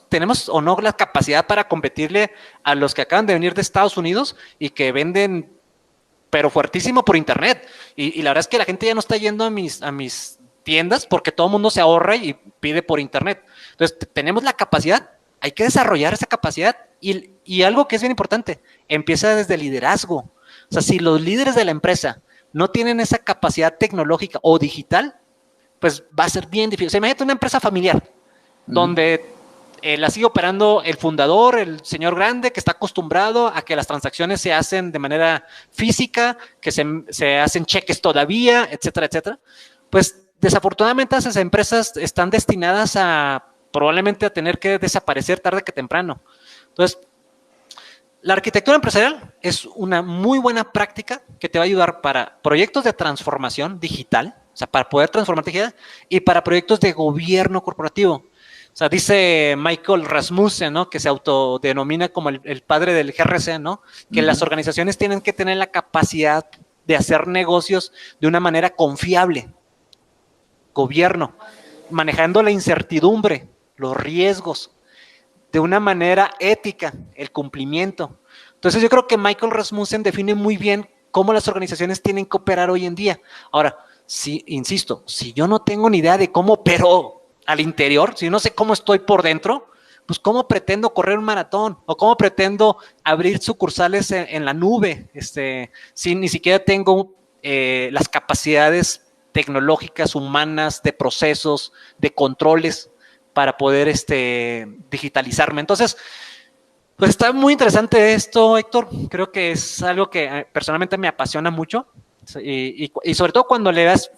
tenemos o no la capacidad para competirle a los que acaban de venir de Estados Unidos y que venden, pero fuertísimo por internet. Y la verdad es que la gente ya no está yendo a mis tiendas porque todo el mundo se ahorra y pide por internet. Entonces, tenemos la capacidad, hay que desarrollar esa capacidad y algo que es bien importante, empieza desde el liderazgo. O sea, si los líderes de la empresa no tienen esa capacidad tecnológica o digital, pues va a ser bien difícil. O sea, imagínate una empresa familiar donde la sigue operando el fundador, el señor grande, que está acostumbrado a que las transacciones se hacen de manera física, que se hacen cheques todavía, etcétera, etcétera. Pues desafortunadamente esas empresas están destinadas a probablemente a tener que desaparecer tarde que temprano. Entonces, la arquitectura empresarial es una muy buena práctica que te va a ayudar para proyectos de transformación digital, o sea, para poder transformar digital, y para proyectos de gobierno corporativo. O sea, dice Michael Rasmussen, ¿no? Que se autodenomina como el padre del GRC, ¿no? Que las organizaciones tienen que tener la capacidad de hacer negocios de una manera confiable. Gobierno, manejando la incertidumbre, los riesgos, de una manera ética, el cumplimiento. Entonces yo creo que Michael Rasmussen define muy bien cómo las organizaciones tienen que operar hoy en día. Ahora, insisto, si yo no tengo ni idea de cómo opero al interior, si no sé cómo estoy por dentro, pues cómo pretendo correr un maratón o cómo pretendo abrir sucursales en la nube, si ni siquiera tengo las capacidades tecnológicas, humanas, de procesos, de controles para poder digitalizarme. Entonces, pues está muy interesante esto, Héctor. Creo que es algo que personalmente me apasiona mucho y sobre todo cuando le das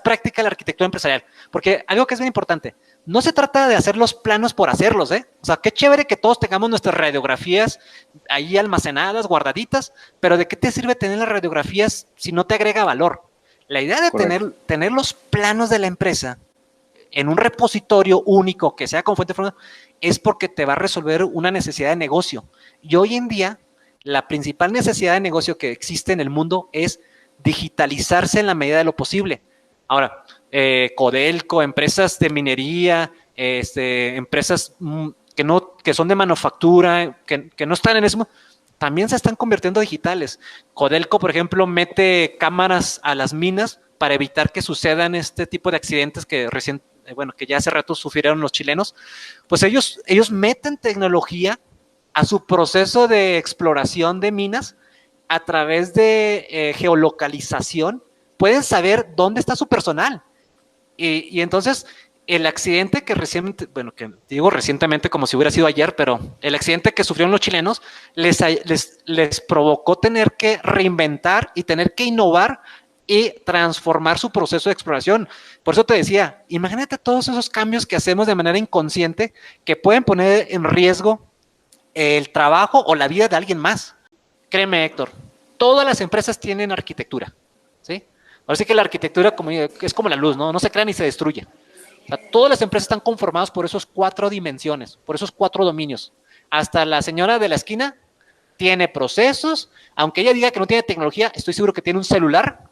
práctica a la arquitectura empresarial. Porque algo que es bien importante, no se trata de hacer los planos por hacerlos, ¿eh? O sea, qué chévere que todos tengamos nuestras radiografías ahí almacenadas, guardaditas, pero ¿de qué te sirve tener las radiografías si no te agrega valor? La idea de tener los planos de la empresa en un repositorio único que sea con fuente de información es porque te va a resolver una necesidad de negocio. Y hoy en día, la principal necesidad de negocio que existe en el mundo es digitalizarse en la medida de lo posible. Ahora, Codelco, empresas de minería, empresas que son de manufactura, que no están en eso, también se están convirtiendo digitales. Codelco, por ejemplo, mete cámaras a las minas para evitar que sucedan este tipo de accidentes que que ya hace rato sufrieron los chilenos. Pues ellos meten tecnología a su proceso de exploración de minas a través de geolocalización. Pueden saber dónde está su personal. Y entonces el accidente que recientemente como si hubiera sido ayer, pero el accidente que sufrieron los chilenos les provocó tener que reinventar y tener que innovar y transformar su proceso de exploración. Por eso te decía, imagínate todos esos cambios que hacemos de manera inconsciente que pueden poner en riesgo el trabajo o la vida de alguien más. Créeme, Héctor, todas las empresas tienen arquitectura, ¿sí? Ahora sí que la arquitectura es como la luz, ¿no? No se crea ni se destruye. O sea, todas las empresas están conformadas por esos 4 dimensiones, por esos 4 dominios. Hasta la señora de la esquina tiene procesos, aunque ella diga que no tiene tecnología, estoy seguro que tiene un celular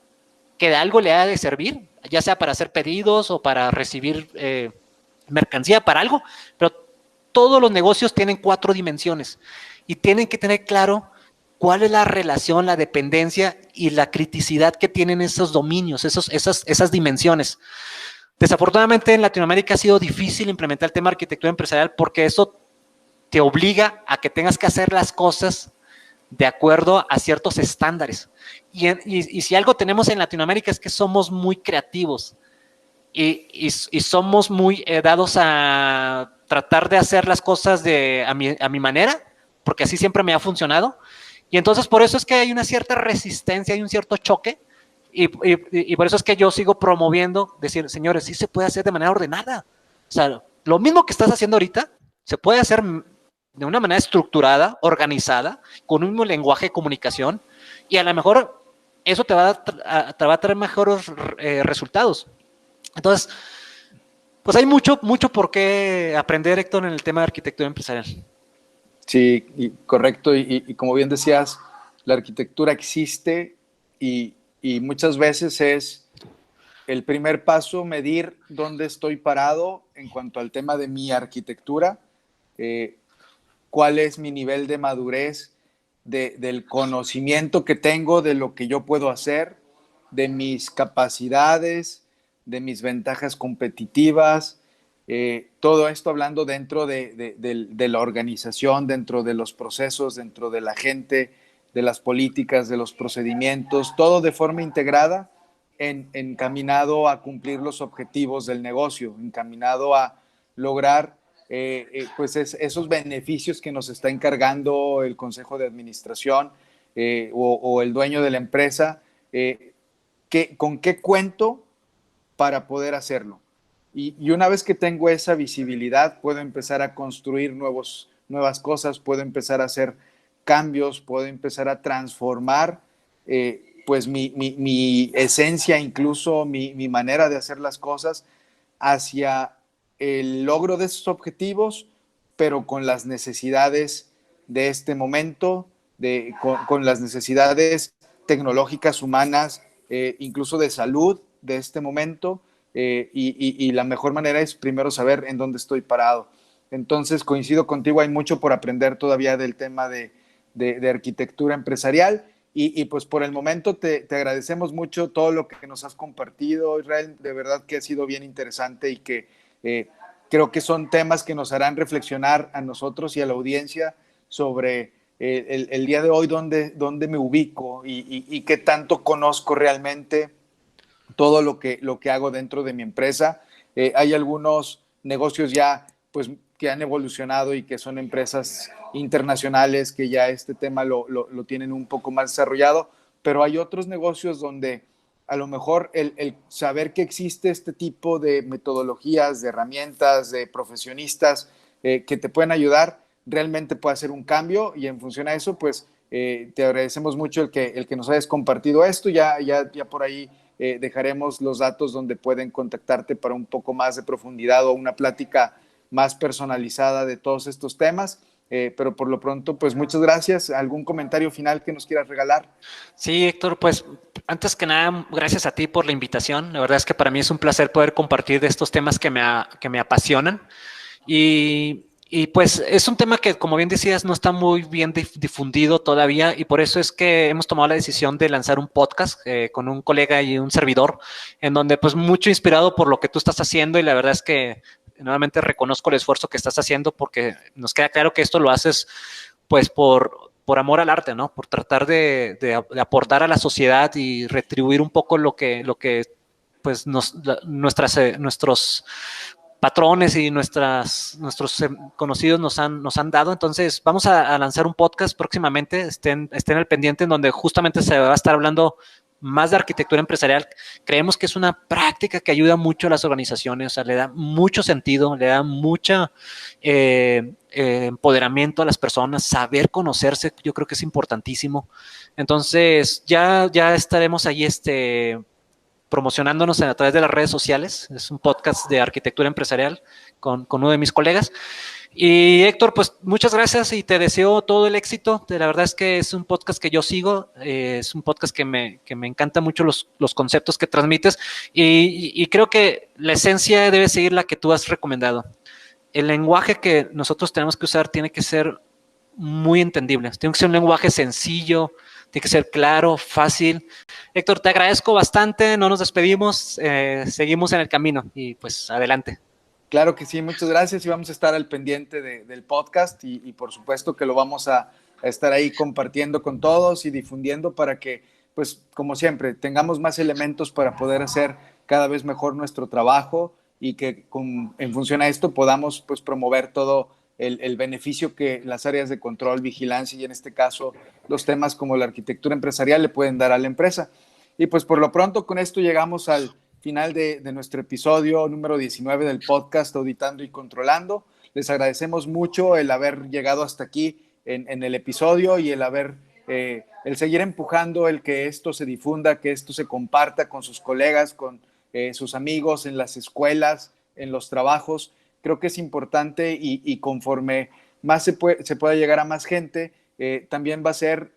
que de algo le ha de servir, ya sea para hacer pedidos o para recibir mercancía, para algo, pero todos los negocios tienen 4 dimensiones y tienen que tener claro cuál es la relación, la dependencia y la criticidad que tienen esos dominios, esas dimensiones. Desafortunadamente en Latinoamérica ha sido difícil implementar el tema de arquitectura empresarial porque eso te obliga a que tengas que hacer las cosas de acuerdo a ciertos estándares. Y si algo tenemos en Latinoamérica es que somos muy creativos y somos muy dados a tratar de hacer las cosas a mi manera, porque así siempre me ha funcionado. Y entonces por eso es que hay una cierta resistencia, hay un cierto choque, y por eso es que yo sigo promoviendo, decir, señores, sí se puede hacer de manera ordenada. O sea, lo mismo que estás haciendo ahorita, se puede hacer de una manera estructurada, organizada, con un mismo lenguaje de comunicación, y a lo mejor eso te va a traer mejores resultados. Entonces, pues hay mucho por qué aprender, Héctor, en el tema de arquitectura empresarial. Sí, correcto. Y como bien decías, la arquitectura existe y y muchas veces es el primer paso, medir dónde estoy parado en cuanto al tema de mi arquitectura, cuál es mi nivel de madurez, del conocimiento que tengo, de lo que yo puedo hacer, de mis capacidades, de mis ventajas competitivas, todo esto hablando dentro de la organización, dentro de los procesos, dentro de la gente, de las políticas, de los procedimientos, todo de forma integrada, encaminado a cumplir los objetivos del negocio, encaminado a lograr pues esos beneficios que nos está encargando el Consejo de Administración o el dueño de la empresa, ¿con qué cuento para poder hacerlo? Y una vez que tengo esa visibilidad, puedo empezar a construir nuevas cosas, puedo empezar a hacer cambios, puedo empezar a transformar pues mi esencia, incluso mi manera de hacer las cosas hacia el logro de esos objetivos, pero con las necesidades de este momento, con las necesidades tecnológicas, humanas, incluso de salud de este momento, y la mejor manera es primero saber en dónde estoy parado. Entonces coincido contigo, hay mucho por aprender todavía del tema de arquitectura empresarial. Y pues por el momento te agradecemos mucho todo lo que nos has compartido, Israel. De verdad que ha sido bien interesante y que creo que son temas que nos harán reflexionar a nosotros y a la audiencia sobre el día de hoy, dónde me ubico y qué tanto conozco realmente todo lo que hago dentro de mi empresa. Hay algunos negocios ya pues que han evolucionado y que son empresas internacionales que ya este tema lo tienen un poco más desarrollado, pero hay otros negocios donde a lo mejor el saber que existe este tipo de metodologías, de herramientas, de profesionistas que te pueden ayudar, realmente puede hacer un cambio, y en función a eso, pues te agradecemos mucho el que nos hayas compartido esto. Ya por ahí dejaremos los datos donde pueden contactarte para un poco más de profundidad o una plática más personalizada de todos estos temas. Pero por lo pronto, pues muchas gracias. ¿Algún comentario final que nos quieras regalar? Sí, Héctor, pues antes que nada, gracias a ti por la invitación. La verdad es que para mí es un placer poder compartir de estos temas que me apasionan. Y pues es un tema que, como bien decías, no está muy bien difundido todavía, y por eso es que hemos tomado la decisión de lanzar un podcast con un colega y un servidor, en donde pues mucho inspirado por lo que tú estás haciendo, y la verdad es que nuevamente reconozco el esfuerzo que estás haciendo, porque nos queda claro que esto lo haces pues por amor al arte, ¿no? Por tratar de aportar a la sociedad y retribuir un poco lo que pues nuestros patrones y nuestros conocidos nos han dado. Entonces vamos a lanzar un podcast próximamente, estén al pendiente, en donde justamente se va a estar hablando más de arquitectura empresarial. Creemos que es una práctica que ayuda mucho a las organizaciones, o sea, le da mucho sentido, le da mucha empoderamiento a las personas, saber conocerse, yo creo que es importantísimo. Entonces ya estaremos ahí promocionándonos a través de las redes sociales. Es un podcast de arquitectura empresarial con uno de mis colegas. Y Héctor, pues muchas gracias y te deseo todo el éxito. La verdad es que es un podcast que yo sigo, es un podcast que me encanta mucho los conceptos que transmites, y creo que la esencia debe seguir la que tú has recomendado. El lenguaje que nosotros tenemos que usar tiene que ser muy entendible, tiene que ser un lenguaje sencillo, tiene que ser claro, fácil. Héctor, te agradezco bastante, no nos despedimos, seguimos en el camino y pues adelante. Claro que sí, muchas gracias, y vamos a estar al pendiente del podcast, y por supuesto que lo vamos a estar ahí compartiendo con todos y difundiendo para que, pues como siempre, tengamos más elementos para poder hacer cada vez mejor nuestro trabajo, y que en función a esto podamos pues promover todo el beneficio que las áreas de control, vigilancia y en este caso los temas como la arquitectura empresarial le pueden dar a la empresa. Y pues por lo pronto con esto llegamos al final de nuestro episodio número 19 del podcast Auditando y Controlando. Les agradecemos mucho el haber llegado hasta aquí en el episodio, y el seguir empujando el que esto se difunda, que esto se comparta con sus colegas, con sus amigos, en las escuelas, en los trabajos. Creo que es importante, y conforme más se pueda llegar a más gente, también va a ser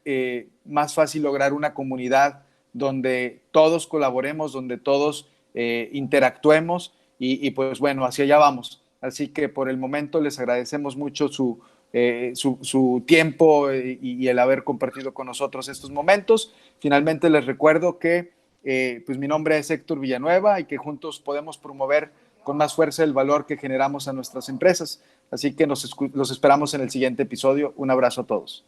más fácil lograr una comunidad donde todos colaboremos, donde todos interactuemos y pues bueno, hacia allá vamos. Así que por el momento les agradecemos mucho su tiempo y el haber compartido con nosotros estos momentos. Finalmente les recuerdo que pues mi nombre es Héctor Villanueva y que juntos podemos promover con más fuerza el valor que generamos a nuestras empresas. Así que los esperamos en el siguiente episodio. Un abrazo a todos.